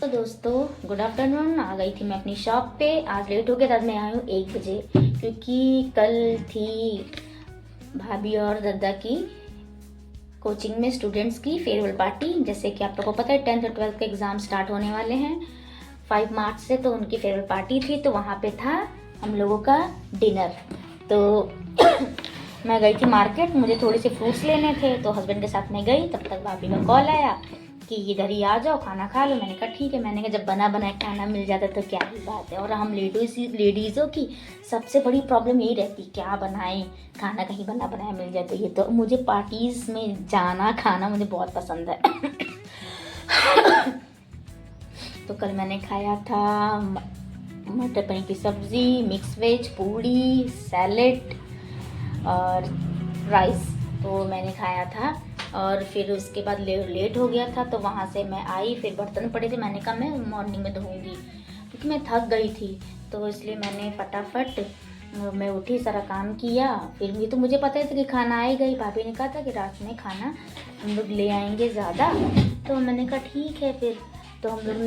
तो दोस्तों good afternoon. आ गई थी मैं अपनी शॉप पे। आज लेट हो गया था, आज मैं आई हूँ 1 बजे, क्योंकि कल थी भाभी और दादा की कोचिंग में स्टूडेंट्स की फेयरवेल पार्टी। जैसे कि आप लोगों को पता है 10th और 12th के एग्ज़ाम स्टार्ट होने वाले हैं 5 मार्च से, तो उनकी फेयरवेल पार्टी थी। तो वहाँ पे था हम लोगों का डिनर। तो मैं गई थी मार्केट, मुझे थोड़े से फ्रूट्स लेने थे, तो हस्बैंड के साथ में गई। तब तक भाभी का कॉल आया कि इधर ही आ जाओ, खाना खा लो। मैंने कहा ठीक है। मैंने कहा जब बना बनाया खाना मिल जाता तो क्या ही बात है। और हम लेडीज़ों की सबसे बड़ी प्रॉब्लम यही रहती, क्या बनाएं, खाना कहीं बना बनाया मिल जाए तो ये। तो मुझे पार्टीज़ में जाना, खाना मुझे बहुत पसंद है। तो कल मैंने खाया था मटर पनीर की सब्ज़ी, मिक्स वेज, पूड़ी, सैलेड और राइस, तो मैंने खाया था। और फिर उसके बाद लेट हो गया था, तो वहाँ से मैं आई, फिर बर्तन पड़े थे। मैंने कहा मैं मॉर्निंग में धोऊंगी, क्योंकि मैं थक गई थी। तो इसलिए मैंने फटाफट मैं उठी, सारा काम किया। फिर भी तो मुझे पता ही था कि खाना आएगा ही। भाभी ने कहा था कि रात में खाना हम लोग ले आएंगे ज़्यादा, तो मैंने कहा ठीक है। फिर तो हम लोग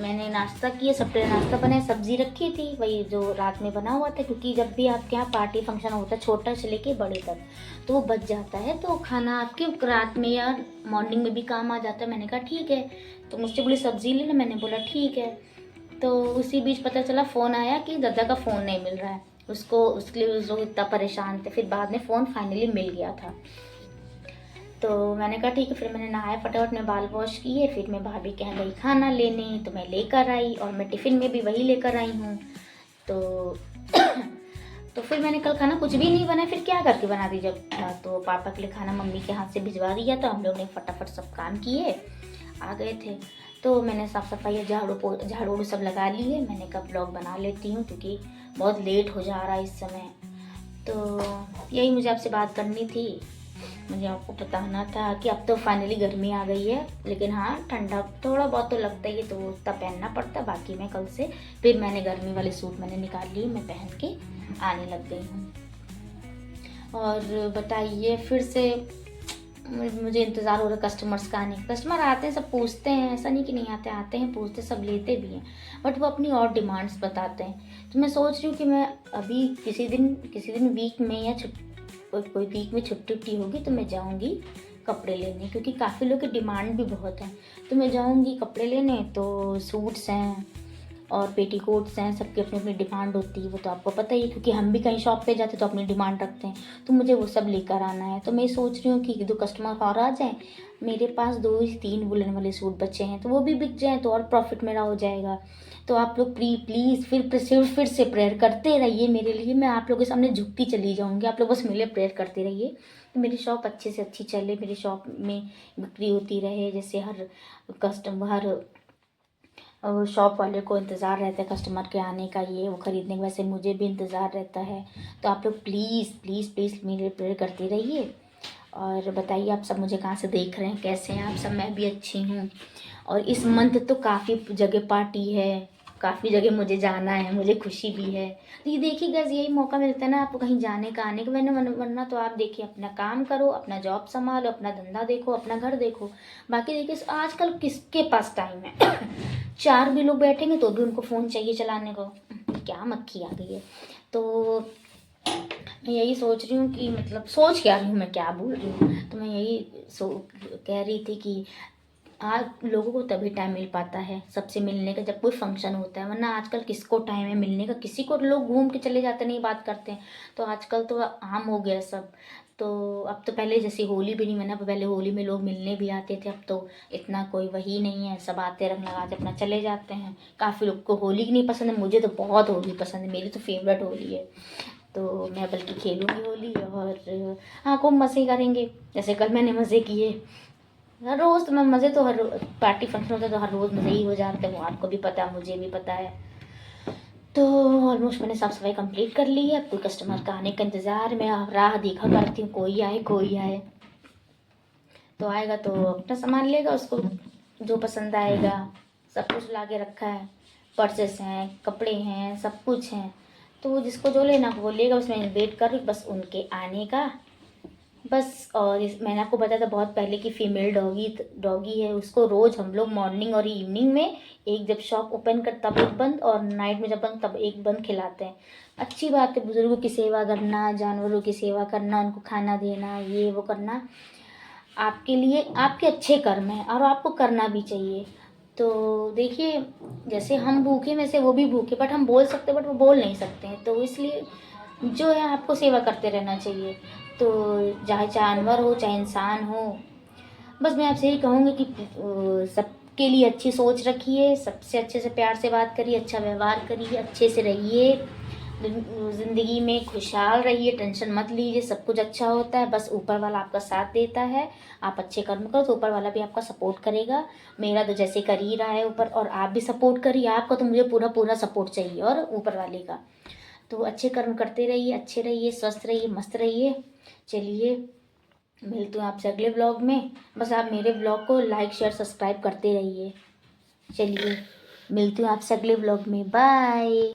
मैंने नाश्ता किया, सबके नाश्ता बनाया, सब्ज़ी रखी थी वही जो रात में बना हुआ था, क्योंकि जब भी आपके यहाँ पार्टी फंक्शन होता है छोटा से लेके बड़े तक, तो वो बच जाता है। तो खाना आपके रात में या मॉर्निंग में भी काम आ जाता है। मैंने कहा ठीक है। तो मुझसे बोली सब्ज़ी लेना, मैंने बोला ठीक है। तो उसी बीच पता चला फ़ोन आया कि दादा का फ़ोन नहीं मिल रहा है उसको, उसके लिए उस लोग इतना परेशान थे। फिर बाद में फ़ोन फाइनली मिल गया था। तो मैंने कहा ठीक है। फिर मैंने नहाया, फटाफट में बाल वॉश किए, फिर मैं भाभी के यहाँ गई खाना लेने, तो मैं लेकर आई और मैं टिफ़िन में भी वही लेकर आई हूँ। तो तो फिर मैंने कल खाना कुछ भी नहीं बनाया, फिर क्या करके बना दी जब। तो पापा के लिए खाना मम्मी के हाथ से भिजवा दिया, तो हम लोग ने फटाफट सब काम किए, आ गए थे। तो मैंने साफ़ सफाई, झाड़ू सब लगा लिए। मैंने कहा ब्लॉग बना लेती हूँ, क्योंकि बहुत लेट हो जा रहा है इस समय। तो यही मुझे आपसे बात करनी थी। मुझे आपको बताना था कि अब तो फाइनली गर्मी आ गई है, लेकिन हाँ ठंडा थोड़ा बहुत तो लगता ही है, तो उतना पहनना पड़ता। बाकी मैं कल से फिर मैंने गर्मी वाले सूट मैंने निकाल लिए, मैं पहन के आने लग गई हूँ। और बताइए, फिर से मुझे इंतज़ार हो रहा है कस्टमर्स का आने। कस्टमर आते हैं, सब पूछते हैं, ऐसा नहीं कि नहीं आते, आते हैं, पूछते, सब लेते भी हैं, बट वो अपनी और डिमांड्स बताते हैं। तो मैं सोच रही हूँ कि मैं अभी किसी दिन वीक में या कोई वीक में छुट्टी उट्टी होगी तो मैं जाऊँगी कपड़े लेने, क्योंकि काफ़ी लोग की डिमांड भी बहुत है। तो मैं जाऊँगी कपड़े लेने। तो सूट्स हैं और पेटीकोट्स हैं, सबकी अपनी अपनी डिमांड होती है, वो तो आपको पता ही है, क्योंकि हम भी कहीं शॉप पे जाते तो अपनी डिमांड रखते हैं। तो मुझे वो सब लेकर आना है। तो मैं सोच रही हूँ कि 2 कस्टमर और आ जाएँ। मेरे पास 2 ही 3 वुलन वाले सूट बचे हैं, तो वो भी बिक जाएँ तो और प्रॉफिट मेरा हो जाएगा। तो आप लोग प्लीज़ फिर से प्रेयर करते रहिए मेरे लिए। मैं आप लोगों के सामने झुकती चली जाऊँगी, आप लोग बस मेरे लिए प्रेयर करते रहिए कि मेरी शॉप अच्छे से अच्छी चले, मेरी शॉप में बिक्री होती रहे। जैसे हर शॉप वाले को इंतज़ार रहता है कस्टमर के आने का, ये वो ख़रीदने का, वैसे मुझे भी इंतज़ार रहता है। तो आप लोग प्लीज़ प्लीज़ प्लीज़ मेरे प्रेयर करते रहिए। और बताइए आप सब मुझे कहाँ से देख रहे हैं, कैसे हैं आप सब। मैं भी अच्छी हूँ। और इस मंथ तो काफ़ी जगह पार्टी है, काफ़ी जगह मुझे जाना है, मुझे खुशी भी है। तो ये देखिए गैस, यही मौका मिलता है ना आपको कहीं जाने का, आने का। वरना तो आप देखिए अपना काम करो, अपना जॉब संभालो, अपना धंधा देखो, अपना घर देखो। बाकी देखिए आजकल किसके पास टाइम है। 4 भी लोग बैठेंगे तो भी उनको फ़ोन चाहिए चलाने को। क्या मक्खी आ गई है। तो मैं यही सोच रही हूँ कि मतलब सोच क्या रही हूँ, मैं क्या बोल रही हूँ। तो मैं यही कह रही थी कि आज लोगों को तभी टाइम मिल पाता है सबसे मिलने का, जब कोई फंक्शन होता है। वरना आजकल किसको टाइम है मिलने का, किसी को लोग घूम के चले जाते, नहीं बात करते हैं। तो आजकल तो आम हो गया सब। तो अब तो पहले जैसे होली भी नहीं मना, पहले होली में लोग मिलने भी आते थे, अब तो इतना कोई वही नहीं है। सब आते, रंग लगाते, अपना चले जाते हैं। काफ़ी लोग को होली की नहीं पसंद है, मुझे तो बहुत होली पसंद है, मेरी तो फेवरेट होली है। तो मैं बल्कि खेलूँगी होली। और हाँ, खूब मज़े करेंगे, जैसे कल मैंने मज़े किए। हर रोज़ तो मैं मज़े तो हर पार्टी फंक्शन होता है तो हर रोज़ मज़े ही हो जाते हैं, वो आपको भी पता है, मुझे भी पता है। तो ऑलमोस्ट मैंने साफ़ सफाई कंप्लीट कर ली है। अब कोई कस्टमर का आने का इंतज़ार में राह देखा करती हूँ, कोई आए कोई आए। तो आएगा तो अपना सामान लेगा, उसको जो पसंद आएगा। सब कुछ ला के रखा है, पर्सेस हैं, कपड़े हैं, सब कुछ हैं। तो जिसको जो लेना वो लेगा, बस मैं वेट कर रही हूँ बस उनके आने का। बस। और मैंने आपको बताया था बहुत पहले कि फीमेल डॉगी है, उसको रोज़ हम लोग मॉर्निंग और इवनिंग में एक जब शॉप ओपन कर तब एक बंद, और नाइट में जब बंद तब एक बंद खिलाते हैं। अच्छी बात है, बुज़ुर्गों की सेवा करना, जानवरों की सेवा करना, उनको खाना देना, ये वो करना आपके लिए आपके अच्छे कर्म हैं और आपको करना भी चाहिए। तो देखिए, जैसे हम भूखे वैसे वो भी भूखे, बट हम बोल सकते हैं बट वो बोल नहीं सकते हैं, तो इसलिए जो है आपको सेवा करते रहना चाहिए। तो चाहे जानवर हो चाहे इंसान हो, बस मैं आपसे यही कहूँगी कि सबके लिए अच्छी सोच रखिए, सबसे अच्छे से प्यार से बात करिए, अच्छा व्यवहार करिए, अच्छे से रहिए, ज़िंदगी में खुशहाल रहिए, टेंशन मत लीजिए, सब कुछ अच्छा होता है, बस ऊपर वाला आपका साथ देता है। आप अच्छे कर्म करो तो ऊपर वाला भी आपका सपोर्ट करेगा। मेरा तो जैसे कर ही रहा है ऊपर, और आप भी सपोर्ट करिए, आपका तो मुझे पूरा पूरा सपोर्ट चाहिए और ऊपर वाले का। तो अच्छे कर्म करते रहिए, अच्छे रहिए, स्वस्थ रहिए, मस्त रहिए। चलिए, मिलती हूँ आपसे अगले ब्लॉग में। बस आप मेरे ब्लॉग को लाइक शेयर सब्सक्राइब करते रहिए। चलिए, मिलती हूँ आपसे अगले ब्लॉग में। बाय।